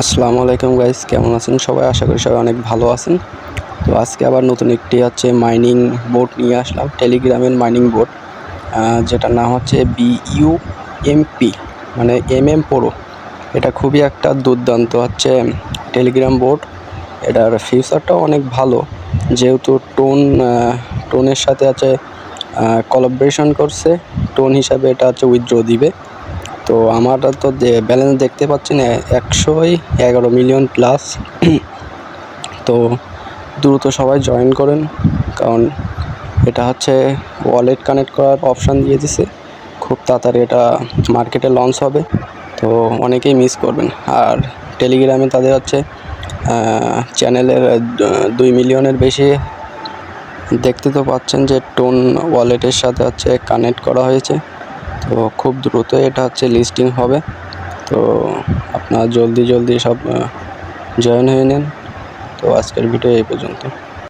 আসসালামু আলাইকুম গাইস, কেমন আছেন সবাই? আশা করি সবাই অনেক ভালো আছেন। তো আজকে আবার নতুন একটি মাইনিং বোর্ড নিয়ে আসলাম, টেলিগ্রামের মাইনিং বোর্ড, যেটার নাম হচ্ছে BUMP, মানে Pro। এটা খুবই একটা দুর্দান্ত টেলিগ্রাম বোর্ড। এটার ফিউচারটাও অনেক ভালো, যেহেতু টোনের সাথে কোলাবোরেশন করছে। টোন হিসাবে এটা উইথড্র দিবে। তো আমারটা তো ব্যালেন্স দেখতে পাচ্ছেন 111 মিলিয়ন প্লাস। তো দ্রুত সবাই জয়েন করেন, কারণ এটা ওয়ালেট কানেক্ট করার অপশান দিয়ে দিছে। খুব তাড়াতাড়ি এটা মার্কেটে লঞ্চ হবে, তো অনেকেই মিস করবেন। আর টেলিগ্রামে তাদের চ্যানেলের 2 মিলিয়নের বেশি দেখতে তো পাচ্ছেন যে টোন ওয়ালেটের সাথে কানেক্ট করা হয়েছে। তো খুব দ্রুত এটা লিস্টিং হবে। তো আপনারা জলদি সব জয়েন হয়ে নেন। তো আজকের ভিডিও এই পর্যন্ত।